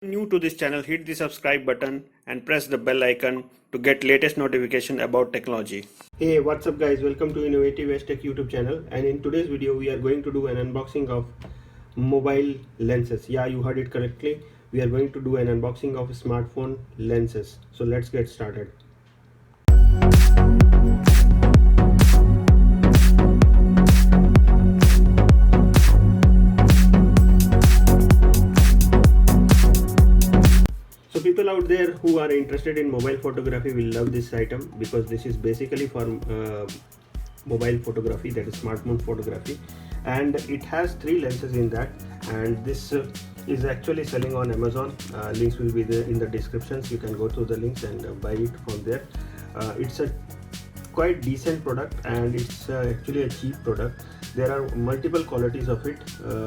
New to this channel, hit the subscribe button and press the bell icon to get latest notification about technology. Hey, what's up guys, welcome to Innovative Edge Tech YouTube channel, and in today's video we are going to do an unboxing of mobile lenses. Yeah, you heard it correctly, we are going to do an unboxing of smartphone lenses. So let's get started. So people out there who are interested in mobile photography will love this item, because this is basically for mobile photography, that is smartphone photography, and it has 3 lenses in that. And this is actually selling on Amazon. Links will be there in the descriptions. You can go to the links and buy it from there. It's a quite decent product, and it's actually a cheap product. There are multiple qualities of it.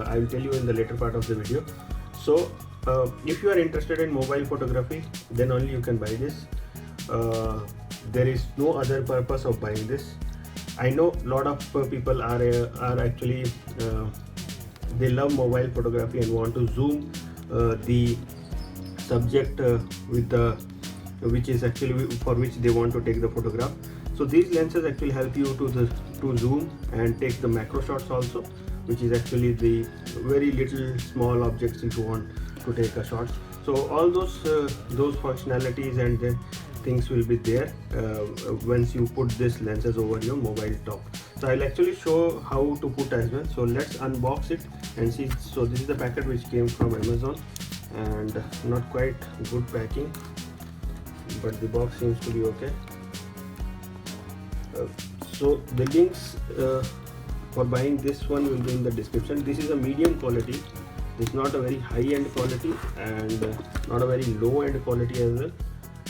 I will tell you in the later part of the video. So if you are interested in mobile photography, then only you can buy this. There is no other purpose of buying this. I know a lot of people are actually they love mobile photography and want to zoom the subject with the which is actually for which they want to take the photograph. So these lenses actually help you to zoom and take the macro shots also, which is actually the very little small objects if you want to take a shot. So all those functionalities and the things will be there once you put these lenses over your mobile top. So I'll actually show how to put as well. So let's unbox it and see. So this is the packet which came from Amazon, and not quite good packing, but the box seems to be okay. So the links for buying this one will be in the description. This is a medium quality. It's not a very high-end quality and not a very low-end quality as well.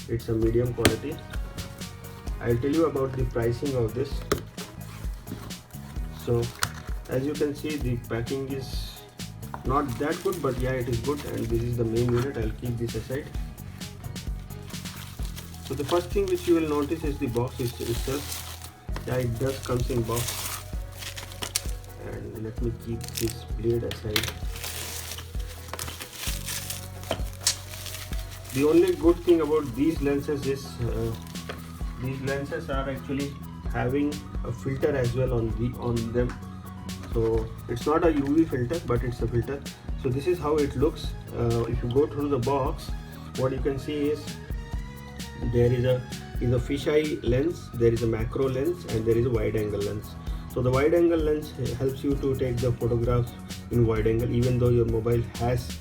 It's a medium quality. I'll tell you about the pricing of this. So as you can see, the packing is not that good, but yeah, it is good. And this is the main unit. I'll keep this aside. So the first thing which you will notice is the box itself. Yeah, it does comes in box. And let me keep this blade aside. The only good thing about these lenses is these lenses are actually having a filter as well on them. So it's not a UV filter, but it's a filter. So this is how it looks. If you go through the box, what you can see is there is a fisheye lens, there is a macro lens, and there is a wide angle lens. So the wide angle lens helps you to take the photographs in wide angle, even though your mobile has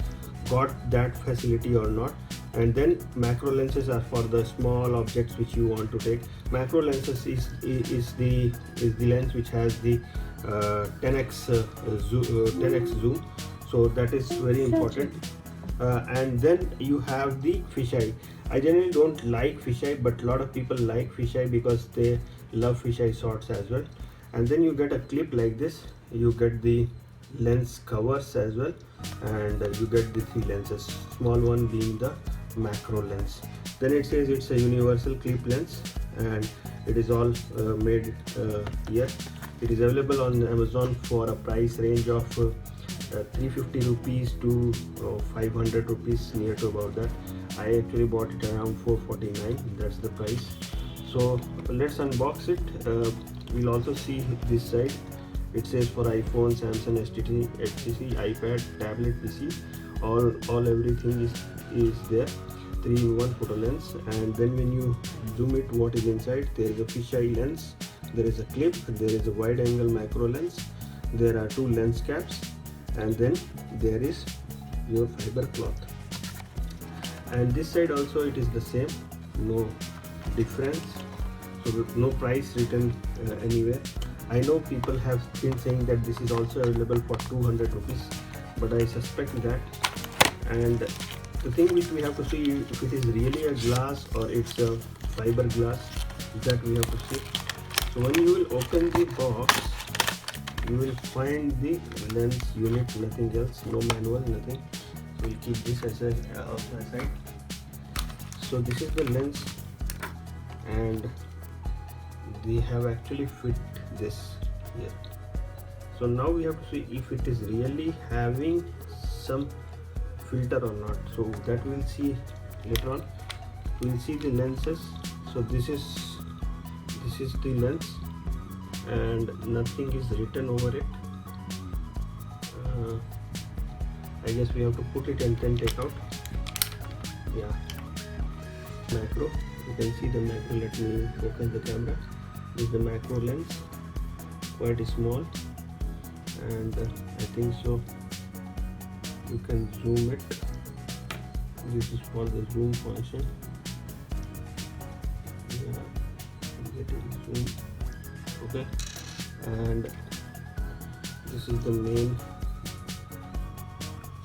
got that facility or not. And then macro lenses are for the small objects which you want to take. Macro lenses is the lens which has the 10x zoom. So that is very important. And then you have the fisheye. I generally don't like fisheye, but a lot of people like fisheye because they love fisheye shots as well. And then you get a clip like this. You get the lens covers as well, and you get the 3 lenses, small one being the macro lens. Then it says it's a universal clip lens, and it is all made here. It is available on Amazon for a price range of 350 rupees to 500 rupees, near to about that. I actually bought it around 449. That's the price. So let's unbox it. We'll also see this side. It says for iPhone, Samsung, HTC, iPad, tablet, PC, all everything is there. 3-in-1 photo lens. And then when you zoom it, what is inside? There is a fisheye lens, there is a clip, there is a wide angle macro lens, there are 2 lens caps, and then there is your fiber cloth. And this side also it is the same, no difference. So no price written anywhere. I know people have been saying that this is also available for 200 rupees, but I suspect that. And the thing which we have to see if it is really a glass or it's a fiber glass, that we have to see. So when you will open the box, you will find the lens unit, nothing else, no manual, nothing. So we'll keep this aside. So this is the lens, and they have actually fit this here. So now we have to see if it is really having some filter or not. So that we'll see later on. We'll see the lenses. So this is the lens, and nothing is written over it. I guess we have to put it and then take out. Yeah, macro. You can see the macro. Let me focus the camera. This is the macro lens, quite small, and I think so you can zoom it. This is for the zoom function. Yeah, getting zoom. Okay, and this is the main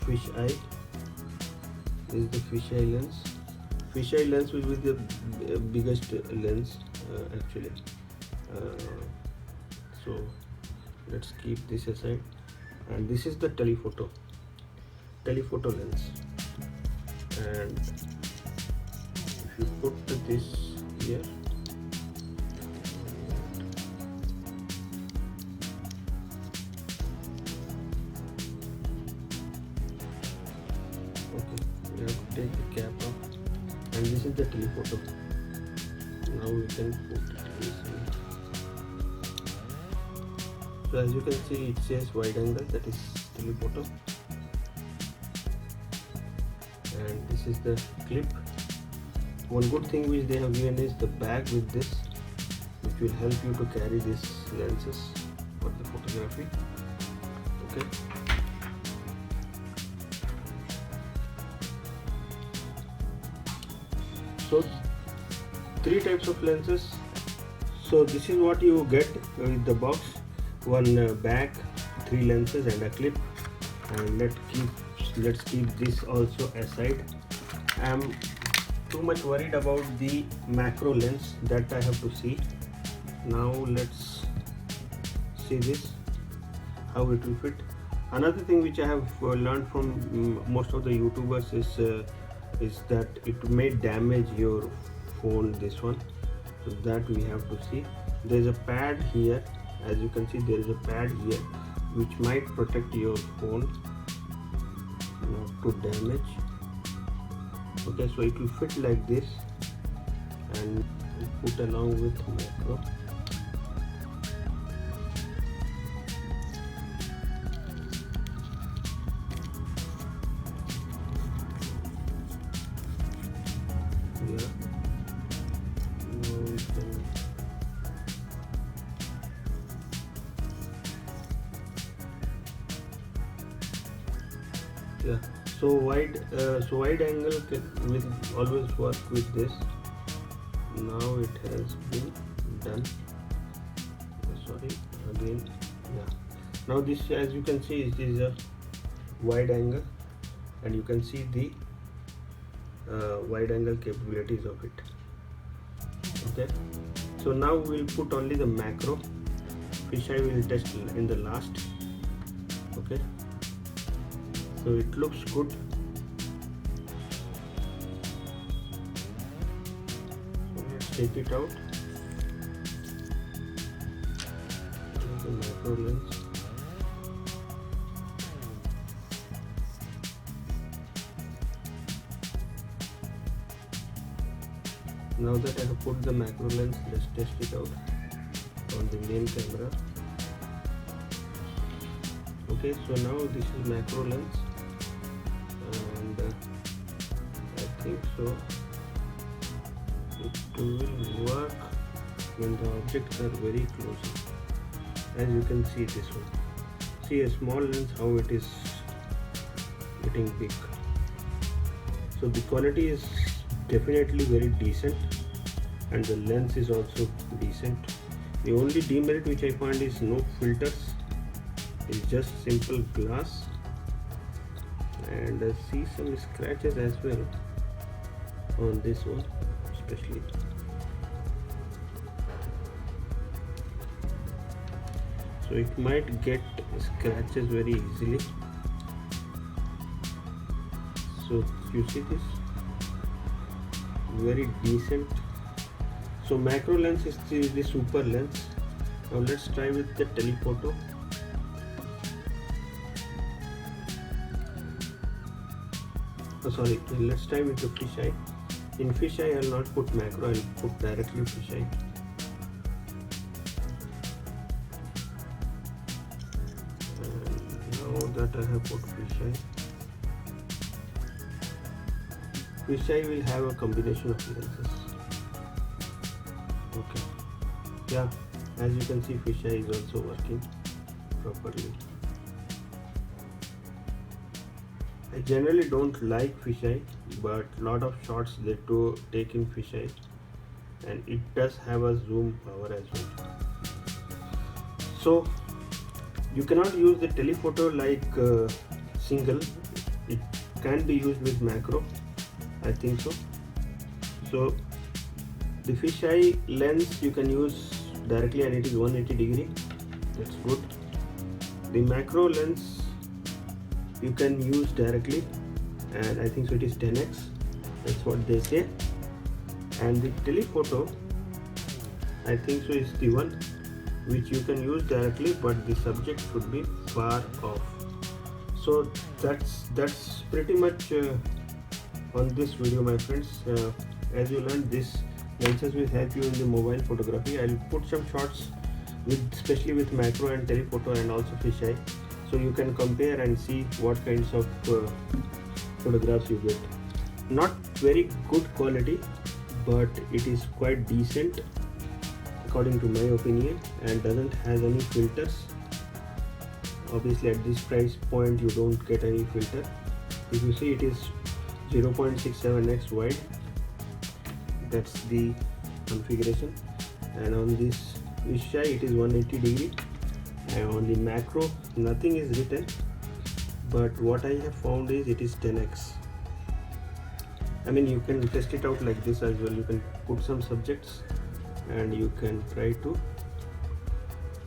fisheye. This is the fisheye lens. Fisheye lens will be the biggest lens actually. So let's keep this aside. And this is the telephoto lens. And if you put this here, okay, we have to take the cap off, and this is the telephoto. Now we can put it easily. So as you can see, it says wide angle, that is telephoto, and this is the clip. One good thing which they have given is the bag with this, which will help you to carry these lenses for the photography. Okay. So 3 types of lenses. So this is what you get with the box: one bag, 3 lenses, and a clip. And let's keep this also aside. I'm too much worried about the macro lens, that I have to see. Now let's see this, how it will fit. Another thing which I have learned from most of the YouTubers is that it may damage your phone, this one. So that we have to see. There's a pad here, as you can see, there is a pad here which might protect your phone not to damage. Okay, so it will fit like this, and put along with macro. Yeah. Now we can yeah. So wide angle will always work with this. Now it has been done. Sorry, again. Yeah. Now this, as you can see, it is a wide angle, and you can see the wide angle capabilities of it. Okay. So now we'll put only the macro. Fisheye will test in the last. Okay. So it looks good. So let's take it out. The macro lens. Now that I have put the macro lens, let's test it out on the main camera. Okay, so now this is macro lens, and I think so it will work when the objects are very close. As you can see, this one, see a small lens how it is getting big. So the quality is definitely very decent, and the lens is also decent. The only demerit which I find is no filters. It's just simple glass, and I see some scratches as well on this one especially. So it might get scratches very easily. So you see this, very decent. So macro lens is the super lens. Now let's try with the telephoto. sorry, let's try with the fisheye. In fisheye I'll not put macro, I'll put directly fisheye. And now that I have put fisheye, fisheye will have a combination of lenses. Okay, yeah, as you can see fisheye is also working properly. I generally don't like fisheye, but lot of shots they do take in fisheye, and it does have a zoom power as well. So you cannot use the telephoto like single, it can be used with macro, I think so. So the fisheye lens you can use directly and it is 180 degree, that's good. The macro lens you can use directly, and I think so it is 10x, that's what they say. And the telephoto I think so is the one which you can use directly, but the subject should be far off. So that's pretty much on this video, my friends. As you learned, this lenses will help you in the mobile photography. I'll put some shots with, especially with macro and telephoto and also fisheye, so you can compare and see what kinds of photographs you get. Not very good quality, but it is quite decent according to my opinion, and doesn't have any filters. Obviously at this price point you don't get any filter. If you see, it is 0.67x wide, that's the configuration, and on this fisheye it is 180 degree, and on the macro nothing is written, but what I have found is it is 10x. I mean, you can test it out like this as well. You can put some subjects and you can try to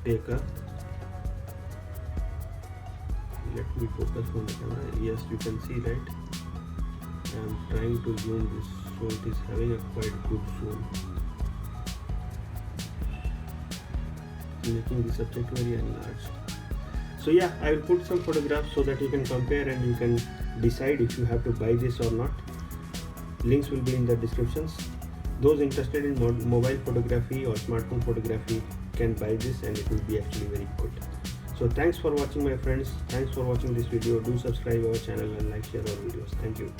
take a, let me focus on the camera. Yes, you can see, right? I am trying to zoom this, so it is having a quite good zoom, making the subject very enlarged. So yeah, I will put some photographs so that you can compare and you can decide if you have to buy this or not. Links will be in the descriptions. Those interested in mobile photography or smartphone photography can buy this, and it will be actually very good. So thanks for watching, my friends. Thanks for watching this video. Do subscribe our channel and like, share our videos. Thank you.